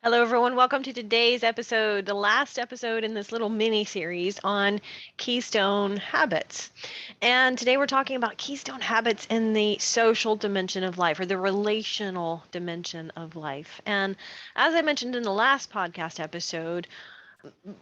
Hello, everyone. Welcome to today's episode, the last episode in this little mini series on Keystone habits. And today we're talking about Keystone habits in the social dimension of life or the relational dimension of life. And as I mentioned in the last podcast episode,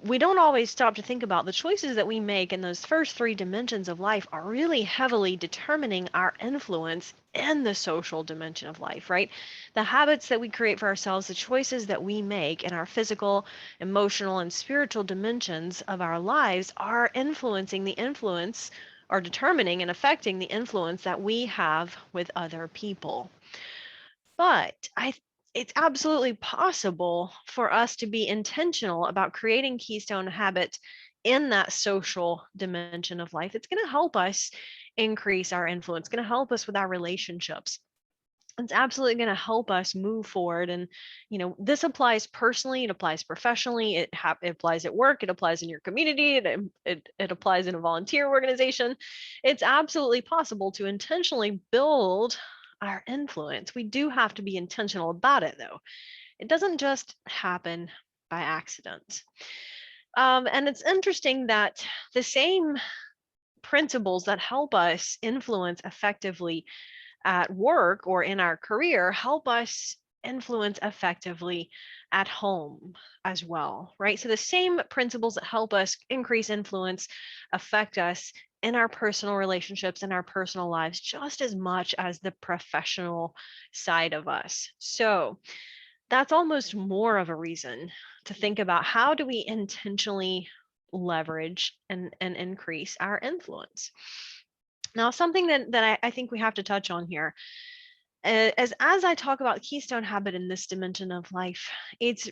we don't always stop to think about the choices that we make in those first three dimensions of life are really heavily determining our influence in the social dimension of life, right? The habits that we create for ourselves, the choices that we make in our physical, emotional, and spiritual dimensions of our lives are influencing the influence or determining and affecting the influence that we have with other people. But it's absolutely possible for us to be intentional about creating keystone habits in that social dimension of life. It's going to help us increase our influence, going to help us with our relationships. It's absolutely going to help us move forward. And, this applies personally, it applies professionally, it applies at work, it applies in your community, it applies in a volunteer organization. It's absolutely possible to intentionally build our influence. We do have to be intentional about it, though. It doesn't just happen by accident. And it's interesting that the same principles that help us influence effectively at work or in our career help us influence effectively at home as well, right? So the same principles that help us increase influence affect us in our personal relationships and our personal lives just as much as the professional side of us. So that's almost more of a reason to think about how do we intentionally leverage and increase our influence. Now, something that I think we have to touch on here, as I talk about keystone habit in this dimension of life, it's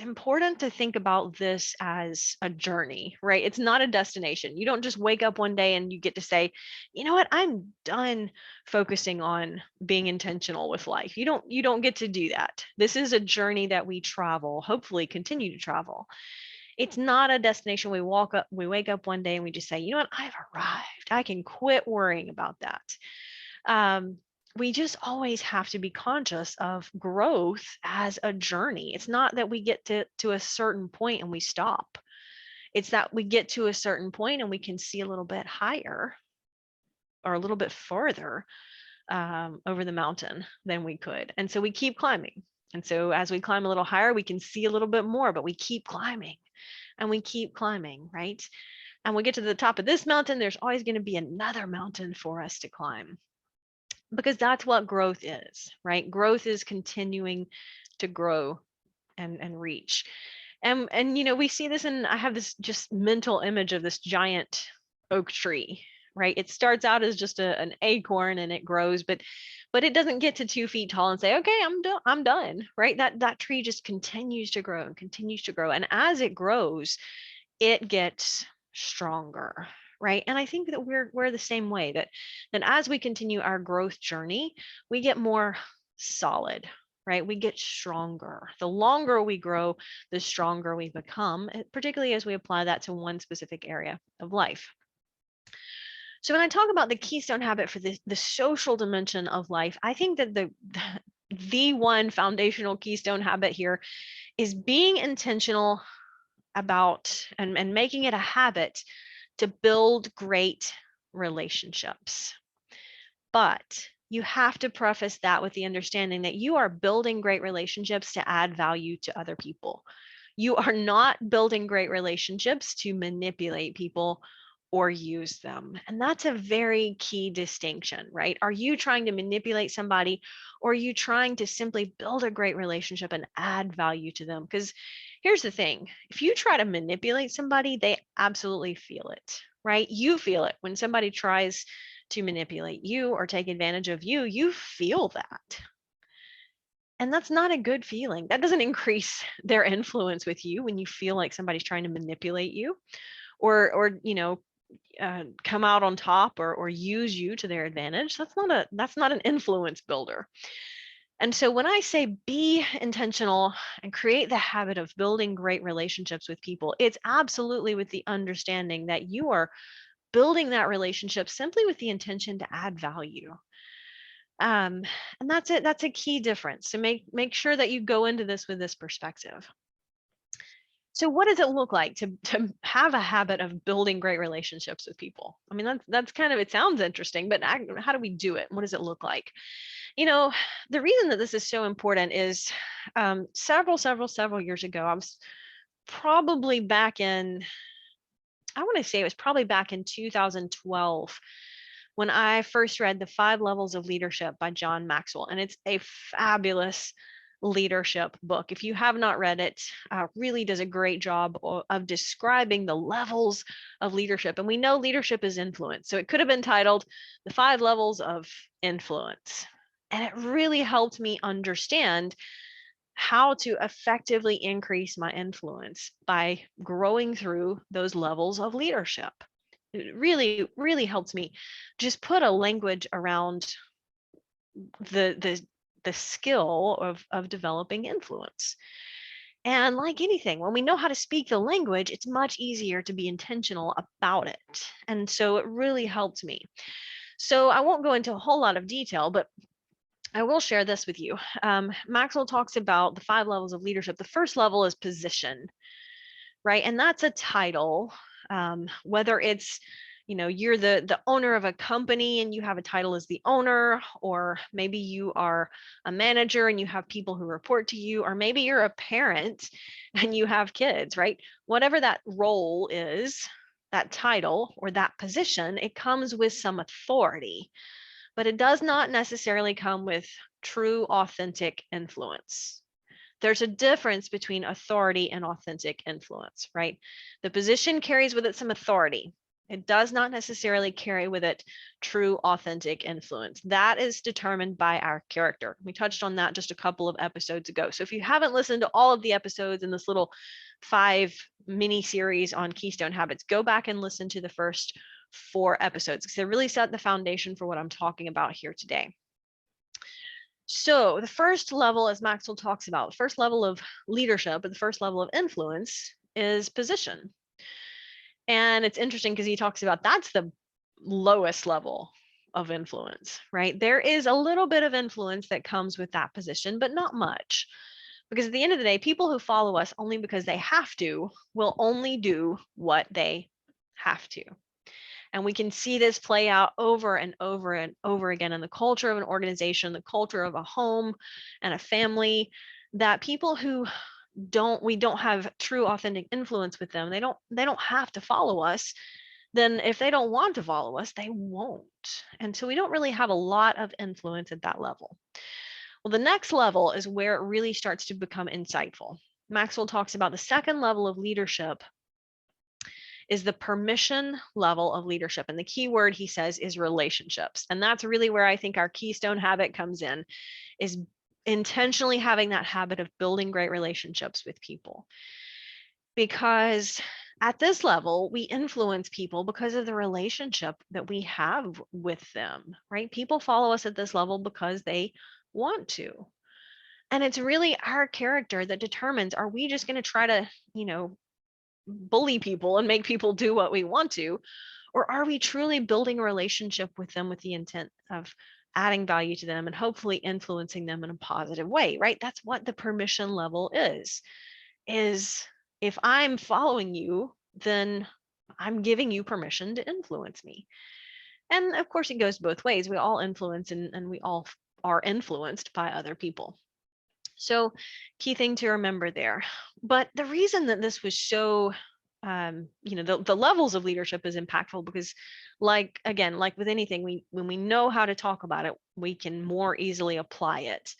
important to think about this as a journey, right? It's not a destination. You don't just wake up one day and you get to say, you know what, I'm done focusing on being intentional with life. You don't get to do that. This is a journey that we travel, hopefully continue to travel. It's not a destination. We wake up one day and we just say, you know what, I've arrived. I can quit worrying about that. Um, we just always have to be conscious of growth as a journey. It's not that we get to a certain point and we stop. It's that we get to a certain point and we can see a little bit higher or a little bit further over the mountain than we could. And so we keep climbing. And so as we climb a little higher, we can see a little bit more, but we keep climbing and we keep climbing, right? And we get to the top of this mountain, there's always going to be another mountain for us to climb because that's what growth is, right? Growth is continuing to grow and reach. And we see this, and I have this just mental image of this giant oak tree, right? It starts out as just an acorn and it grows, but it doesn't get to 2 feet tall and say, okay, I'm done, right? That tree just continues to grow and continues to grow. And as it grows, it gets stronger, right? And I think that we're the same way, that as we continue our growth journey, we get more solid, right? We get stronger. The longer we grow, the stronger we become, particularly as we apply that to one specific area of life. So when I talk about the keystone habit for the social dimension of life, I think that the one foundational keystone habit here is being intentional about and making it a habit to build great relationships. But you have to preface that with the understanding that you are building great relationships to add value to other people. You are not building great relationships to manipulate people or use them. And that's a very key distinction, right? Are you trying to manipulate somebody, or are you trying to simply build a great relationship and add value to them? Because here's the thing, if you try to manipulate somebody, they absolutely feel it, right? You feel it when somebody tries to manipulate you or take advantage of you, you feel that. And that's not a good feeling. That doesn't increase their influence with you when you feel like somebody's trying to manipulate you or come out on top or use you to their advantage. That's not an influence builder. And so when I say be intentional and create the habit of building great relationships with people, it's absolutely with the understanding that you are building that relationship simply with the intention to add value. Um, and that's it. That's a key difference. So make sure that you go into this with this perspective. So what does it look like to have a habit of building great relationships with people? I mean, that's kind of, it sounds interesting, but how do we do it? What does it look like? You know, the reason that this is so important is several years ago, I was probably back in, I want to say it was probably back in 2012 when I first read The Five Levels of Leadership by John Maxwell. And it's a fabulous leadership book. If you have not read it, really does a great job of describing the levels of leadership. And we know leadership is influence. So it could have been titled The Five Levels of Influence. And it really helped me understand how to effectively increase my influence by growing through those levels of leadership. It really helps me just put a language around the skill of developing influence. And like anything, when we know how to speak the language, it's much easier to be intentional about it. And so it really helped me. So I won't go into a whole lot of detail, but I will share this with you. Maxwell talks about the five levels of leadership. The first level is position, right? And that's a title, whether it's, you're the owner of a company and you have a title as the owner, or maybe you are a manager and you have people who report to you, or maybe you're a parent and you have kids, right? Whatever that role is, that title or that position, it comes with some authority, but it does not necessarily come with true, authentic influence. There's a difference between authority and authentic influence, right? The position carries with it some authority. It does not necessarily carry with it true, authentic influence. That is determined by our character. We touched on that just a couple of episodes ago. So if you haven't listened to all of the episodes in this little 5 mini series on Keystone Habits, go back and listen to the first 4 episodes because they really set the foundation for what I'm talking about here today. So the first level, as Maxwell talks about, the first level of leadership, or the first level of influence is position. And it's interesting because he talks about that's the lowest level of influence, right? There is a little bit of influence that comes with that position, but not much. Because at the end of the day, people who follow us only because they have to will only do what they have to. And we can see this play out over and over and over again in the culture of an organization, the culture of a home and a family, that people who we don't have true authentic influence with them, they don't have to follow us. Then if they don't want to follow us, they won't. And so we don't really have a lot of influence at that level. Well, the next level is where it really starts to become insightful. Maxwell talks about the second level of leadership is the permission level of leadership. And the key word he says is relationships. And that's really where I think our keystone habit comes in, is intentionally having that habit of building great relationships with people. Because at this level, we influence people because of the relationship that we have with them, right? People follow us at this level because they want to. And it's really our character that determines, are we just going to try to, bully people and make people do what we want to? Or are we truly building a relationship with them with the intent of adding value to them and hopefully influencing them in a positive way, right? That's what the permission level is if I'm following you, then I'm giving you permission to influence me. And of course, it goes both ways. We all influence and we all are influenced by other people. So key thing to remember there. But the reason that this was so, the levels of leadership is impactful because like with anything, when we know how to talk about it, we can more easily apply it.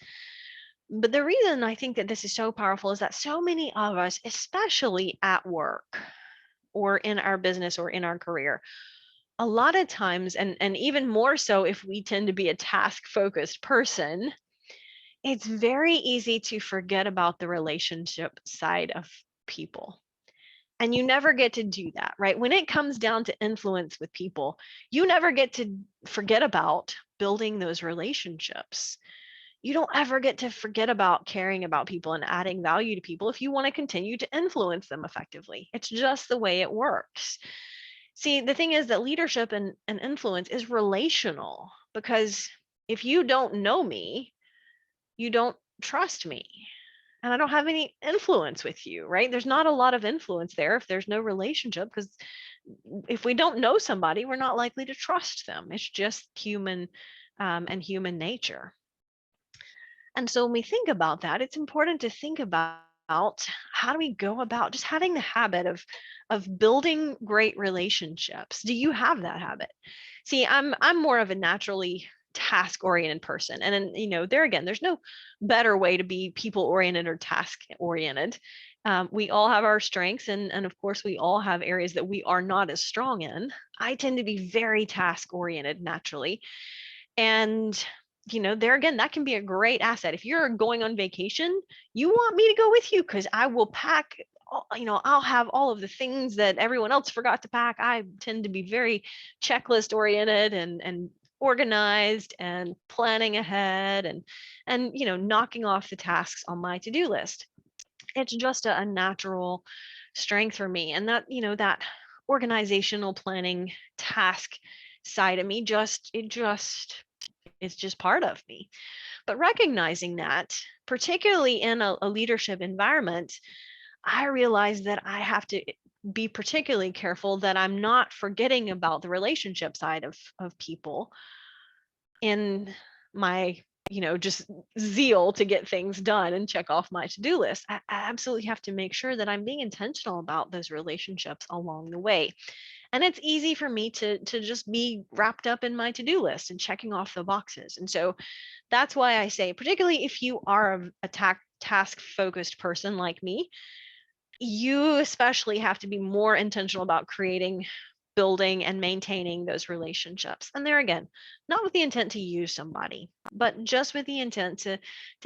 But the reason I think that this is so powerful is that so many of us, especially at work or in our business or in our career, a lot of times, and even more so if we tend to be a task focused person, it's very easy to forget about the relationship side of people. And you never get to do that, right? When it comes down to influence with people, you never get to forget about building those relationships. You don't ever get to forget about caring about people and adding value to people if you want to continue to influence them effectively. It's just the way it works. See, the thing is that leadership and influence is relational because if you don't know me, you don't trust me. And I don't have any influence with you, right? There's not a lot of influence there if there's no relationship, because if we don't know somebody, we're not likely to trust them. It's just human and human nature. And so when we think about that, it's important to think about how do we go about just having the habit of building great relationships. Do you have that habit? See, I'm more of a naturally task oriented person, and then there again, there's no better way to be people oriented or task oriented. We all have our strengths, and of course we all have areas that we are not as strong in. I tend to be very task oriented naturally, and there again, that can be a great asset. If you're going on vacation, you want me to go with you because I will pack, I'll have all of the things that everyone else forgot to pack. I tend to be very checklist oriented and organized and planning ahead and knocking off the tasks on my to-do list. It's just a natural strength for me. And that organizational planning task side of me it's just part of me. But recognizing that, particularly in a leadership environment, I realize that I have to be particularly careful that I'm not forgetting about the relationship side of people in my just zeal to get things done and check off my to-do list. I absolutely have to make sure that I'm being intentional about those relationships along the way. And it's easy for me to just be wrapped up in my to-do list and checking off the boxes. And so that's why I say, particularly if you are a task focused person like me, you especially have to be more intentional about creating, building, and maintaining those relationships. And there again, not with the intent to use somebody, but just with the intent to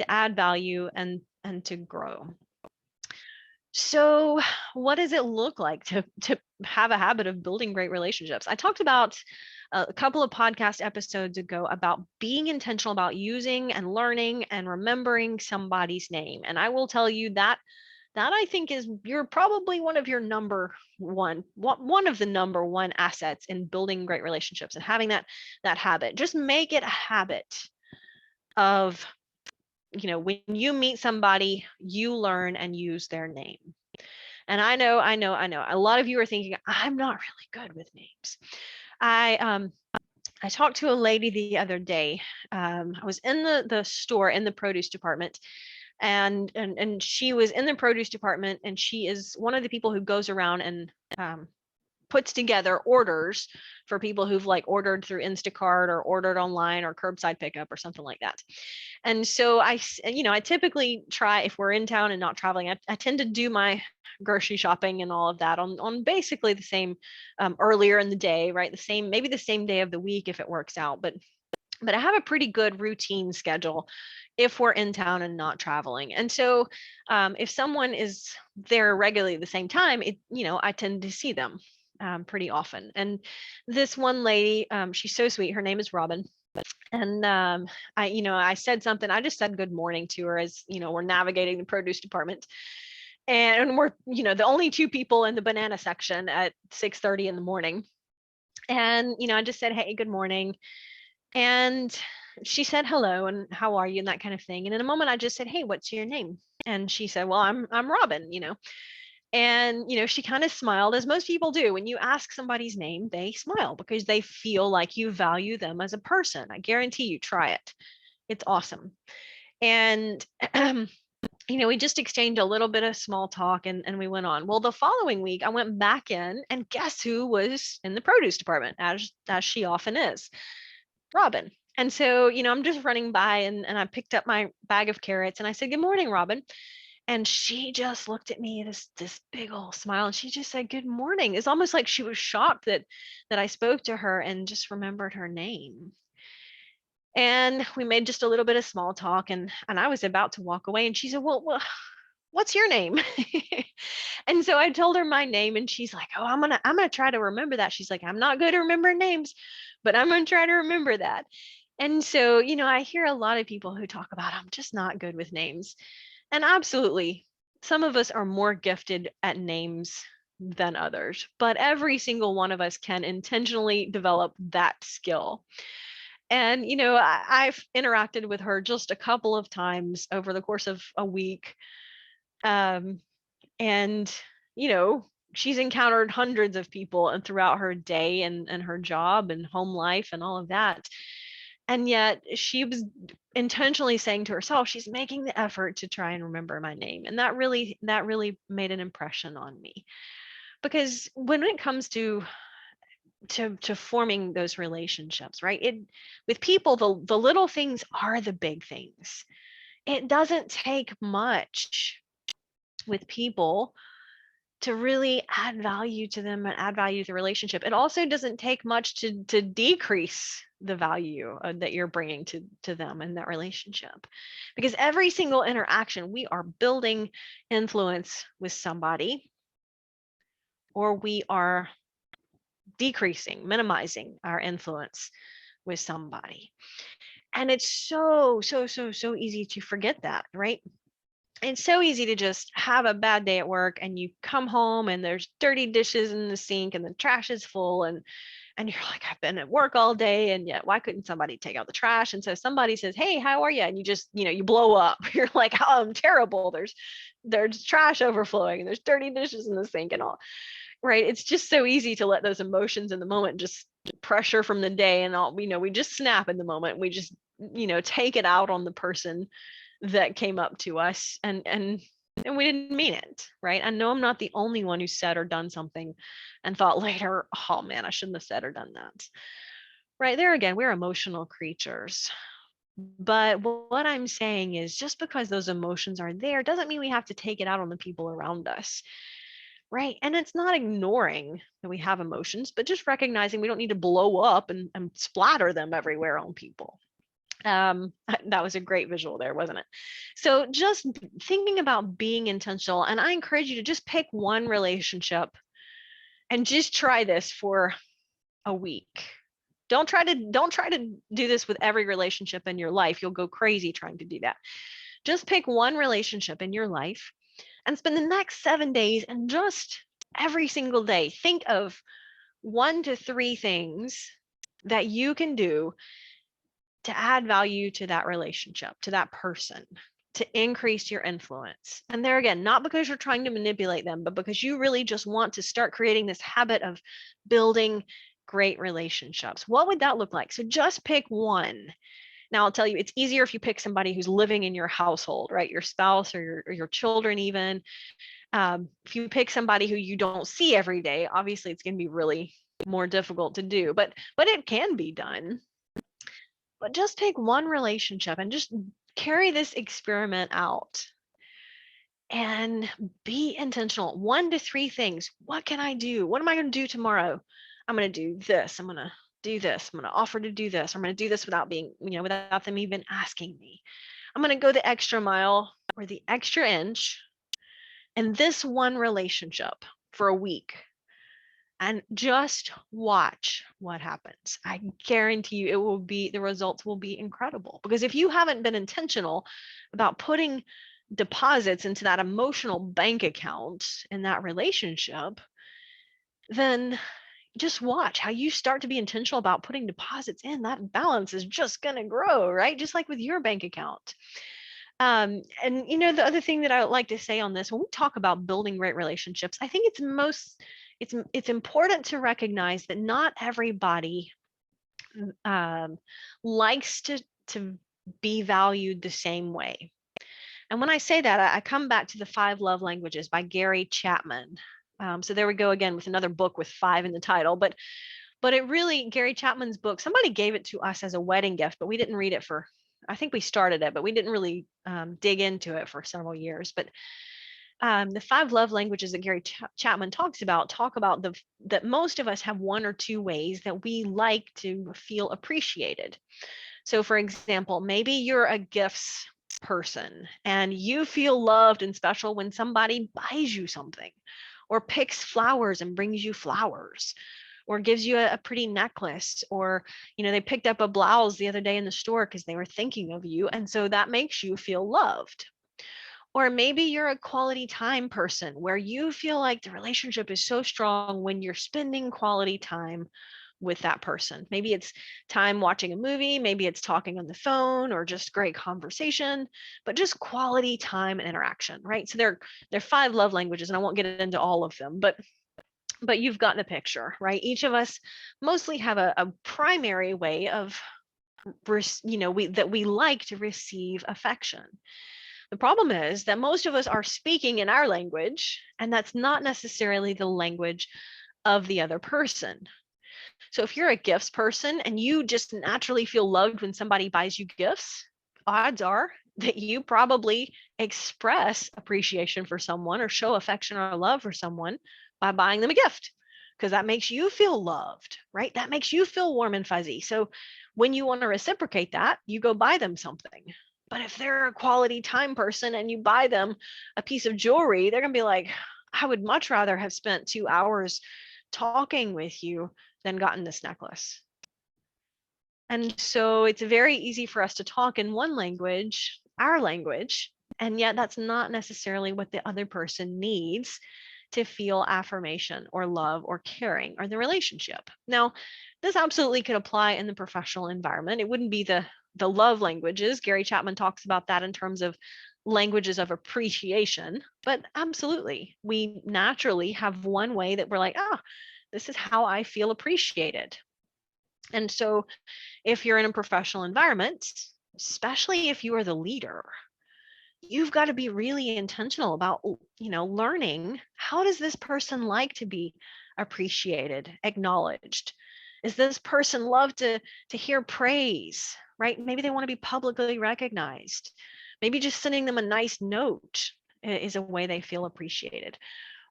add value and to grow. So, what does it look like to have a habit of building great relationships? I talked about a couple of podcast episodes ago about being intentional about using and learning and remembering somebody's name. And I will tell you that I think is you're probably one of the number one assets in building great relationships and having that habit. Just make it a habit of when you meet somebody, you learn and use their name. And I know, a lot of you are thinking, I'm not really good with names. I talked to a lady the other day. I was in the store in the produce department, and she was in the produce department, and she is one of the people who goes around and puts together orders for people who've like ordered through Instacart or ordered online or curbside pickup or something like that. And so I typically try, if we're in town and not traveling, I tend to do my grocery shopping and all of that on basically the same earlier in the day, right? Maybe the same day of the week if it works out. But I have a pretty good routine schedule if we're in town and not traveling. And so if someone is there regularly at the same time, I tend to see them pretty often. And this one lady, she's so sweet. Her name is Robin. And I said something, I just said good morning to her as, we're navigating the produce department. And we're, the only two people in the banana section at 6:30 in the morning. And, I just said, hey, good morning. And she said hello and how are you and that kind of thing. And in a moment I just said, hey, what's your name? And she said, well, I'm Robin, And she kind of smiled, as most people do. When you ask somebody's name, they smile because they feel like you value them as a person. I guarantee you, try it. It's awesome. And we just exchanged a little bit of small talk and we went on. Well, the following week I went back in, and guess who was in the produce department, as she often is? Robin. And so, I'm just running by and I picked up my bag of carrots and I said, good morning, Robin. And she just looked at me, this big old smile, and she just said, good morning. It's almost like she was shocked that I spoke to her and just remembered her name. And we made just a little bit of small talk, and I was about to walk away, and she said, well what's your name? And so I told her my name, and she's like, oh, I'm gonna try to remember that. She's like, I'm not good at remembering names, but I'm gonna try to remember that. And so, I hear a lot of people who talk about, I'm just not good with names. And absolutely, some of us are more gifted at names than others, but every single one of us can intentionally develop that skill. And, I've interacted with her just a couple of times over the course of a week. Um, and, you know, she's encountered hundreds of people and throughout her day and her job and home life and all of that. And yet she was intentionally saying to herself, she's making the effort to try and remember my name. And that really made an impression on me. Because when it comes to forming those relationships, right? It with people, the little things are the big things. It doesn't take much with people to really add value to them and add value to the relationship. It also doesn't take much to decrease the value that you're bringing to them in that relationship, because every single interaction we are building influence with somebody, or we are decreasing, minimizing our influence with somebody. And it's so easy to forget that, right? It's so easy to just have a bad day at work and you come home and there's dirty dishes in the sink and the trash is full, and you're like, I've been at work all day, and yet why couldn't somebody take out the trash? And so somebody says, hey, how are you? And you just, you blow up. You're like, oh, I'm terrible. There's trash overflowing and there's dirty dishes in the sink and all. Right? It's just so easy to let those emotions in the moment, just pressure from the day and all, we just snap in the moment. We just, take it out on the person that came up to us, and we didn't mean it, right? I know I'm not the only one who said or done something and thought later, oh man, I shouldn't have said or done that. Right there again, we're emotional creatures. But what I'm saying is, just because those emotions are there doesn't mean we have to take it out on the people around us. Right. And it's not ignoring that we have emotions, but just recognizing we don't need to blow up and splatter them everywhere on people. That was a great visual there, wasn't it? So just thinking about being intentional, and I encourage you to just pick one relationship and just try this for a week. Don't try to do this with every relationship in your life. You'll go crazy trying to do that. Just pick one relationship in your life and spend the next 7 days and just every single day think of 1 to 3 things that you can do to add value to that relationship, to that person, to increase your influence. And there again, not because you're trying to manipulate them, but because you really just want to start creating this habit of building great relationships. What would that look like? So just pick one. Now, I'll tell you, it's easier if you pick somebody who's living in your household, right? Your spouse or your children, even. If you pick somebody who you don't see every day, obviously it's going to be really more difficult to do, but it can be done. But just take one relationship and just carry this experiment out and be intentional. 1 to 3 things. What can I do? What am I going to do tomorrow? I'm going to do this. I'm going to do this. I'm going to offer to do this. I'm going to do this without being, without them even asking me. I'm going to go the extra mile or the extra inch in this one relationship for a week, and just watch what happens. I guarantee you the results will be incredible. Because if you haven't been intentional about putting deposits into that emotional bank account in that relationship, then just watch how you start to be intentional about putting deposits in. That balance is just going to grow, right? Just like with your bank account. And the other thing that I would like to say on this, when we talk about building great relationships, I think it's important to recognize that not everybody likes to be valued the same way. And when I say that, I come back to the 5 Love Languages by Gary Chapman. So there we go again with another book with 5 in the title, but it really, Gary Chapman's book, somebody gave it to us as a wedding gift, but we didn't read it I think we started it, but we didn't really dig into it for several years. But the 5 love languages that Gary Chapman talk about that most of us have 1 or 2 ways that we like to feel appreciated. So for example, maybe you're a gifts person and you feel loved and special when somebody buys you something, or picks flowers and brings you flowers, or gives you a pretty necklace, or they picked up a blouse the other day in the store because they were thinking of you, and so that makes you feel loved. Or maybe you're a quality time person where you feel like the relationship is so strong when you're spending quality time with that person. Maybe it's time watching a movie, maybe it's talking on the phone or just great conversation, but just quality time and interaction, right? So there are 5 love languages, and I won't get into all of them, but you've gotten the picture, right? Each of us mostly have a primary way of we like to receive affection. The problem is that most of us are speaking in our language, and that's not necessarily the language of the other person. So if you're a gifts person and you just naturally feel loved when somebody buys you gifts, odds are that you probably express appreciation for someone or show affection or love for someone by buying them a gift, because that makes you feel loved, right? That makes you feel warm and fuzzy. So when you want to reciprocate that, you go buy them something. But if they're a quality time person and you buy them a piece of jewelry, they're going to be like, I would much rather have spent 2 hours talking with you than gotten this necklace. And so it's very easy for us to talk in one language, our language, and yet that's not necessarily what the other person needs to feel affirmation or love or caring or the relationship. Now, this absolutely could apply in the professional environment. It wouldn't be the love languages. Gary Chapman talks about that in terms of languages of appreciation, but absolutely, we naturally have one way that we're like, this is how I feel appreciated. And so if you're in a professional environment, especially if you are the leader, you've got to be really intentional about, learning, how does this person like to be appreciated, acknowledged? Is this person love to hear praise, right? Maybe they want to be publicly recognized. Maybe just sending them a nice note is a way they feel appreciated.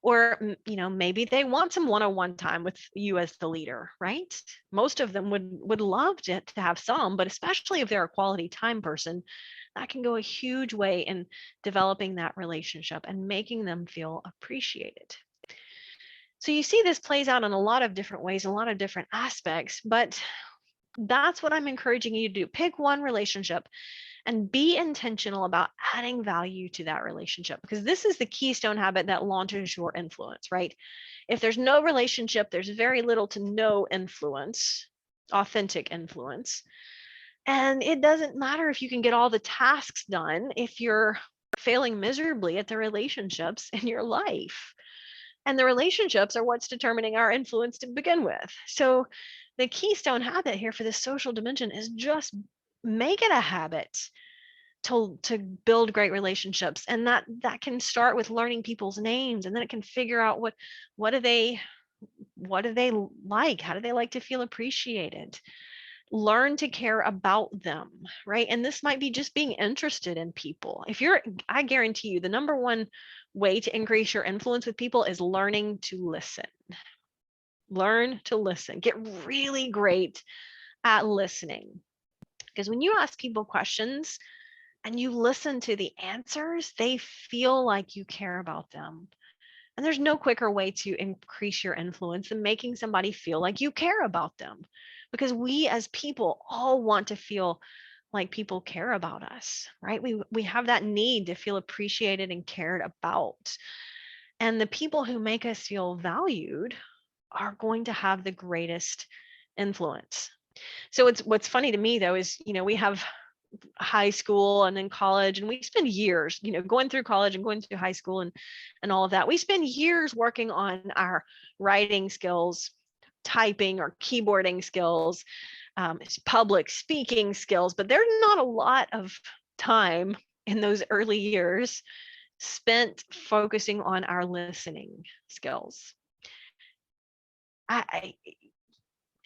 Or maybe they want some one-on-one time with you as the leader, right? Most of them would love to have some, but especially if they're a quality time person, that can go a huge way in developing that relationship and making them feel appreciated. So you see this plays out in a lot of different ways, a lot of different aspects, but that's what I'm encouraging you to do. Pick one relationship and be intentional about adding value to that relationship, because this is the keystone habit that launches your influence, right? If there's no relationship, there's very little to no influence, authentic influence. And it doesn't matter if you can get all the tasks done if you're failing miserably at the relationships in your life. And the relationships are what's determining our influence to begin with. So the keystone habit here for this social dimension is just make it a habit to build great relationships. And that can start with learning people's names, and then it can figure out what do they like, how do they like to feel appreciated. Learn to care about them, right? And this might be just being interested in people. I guarantee you, the number one way to increase your influence with people is learning to listen. Learn to listen. Get really great at listening. Because when you ask people questions and you listen to the answers, they feel like you care about them. And there's no quicker way to increase your influence than making somebody feel like you care about them. Because we as people all want to feel like people care about us, right? We have that need to feel appreciated and cared about. And the people who make us feel valued are going to have the greatest influence. So what's funny to me though is, we have high school and then college, and we spend years, going through college and going through high school and all of that. We spend years working on our writing skills, typing or keyboarding skills, public speaking skills, but there's not a lot of time in those early years spent focusing on our listening skills.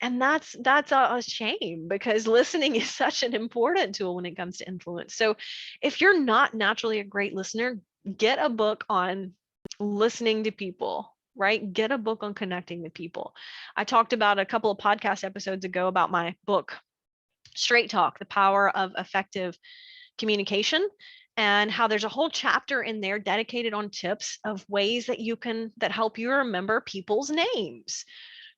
And that's a shame, because listening is such an important tool when it comes to influence. So if you're not naturally a great listener, get a book on listening to people, right? Get a book on connecting with people. I talked about a couple of podcast episodes ago about my book, Straight Talk, The Power of Effective Communication, and how there's a whole chapter in there dedicated on tips of ways that help you remember people's names.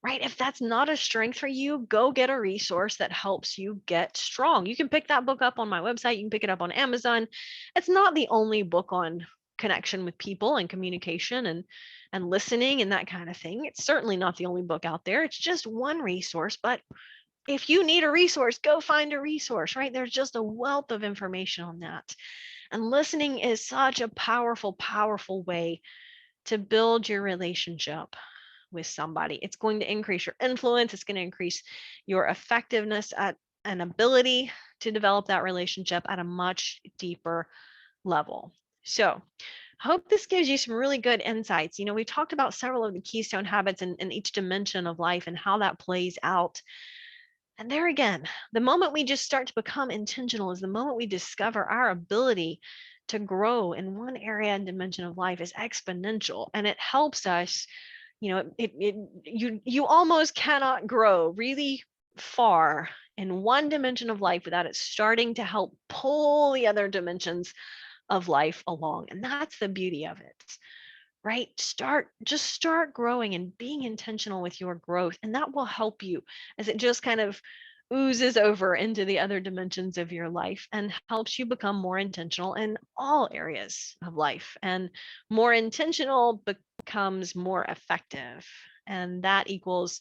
Right? If that's not a strength for you, go get a resource that helps you get strong. You can pick that book up on my website. You can pick it up on Amazon. It's not the only book on connection with people and communication and listening and that kind of thing. It's certainly not the only book out there. It's just one resource, but if you need a resource, go find a resource, right? There's just a wealth of information on that. And listening is such a powerful, powerful way to build your relationship with somebody. It's going to increase your influence, it's going to increase your effectiveness at an ability to develop that relationship at a much deeper level. So, I hope this gives you some really good insights. We talked about several of the keystone habits in each dimension of life and how that plays out. And there again, the moment we just start to become intentional is the moment we discover our ability to grow in one area and dimension of life is exponential, and it helps us. You almost cannot grow really far in one dimension of life without it starting to help pull the other dimensions of life along. And that's the beauty of it, right? Start growing and being intentional with your growth. And that will help you as it just kind of oozes over into the other dimensions of your life and helps you become more intentional in all areas of life. And more intentional becomes more effective. And that equals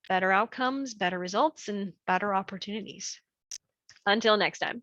better outcomes, better results, and better opportunities. Until next time.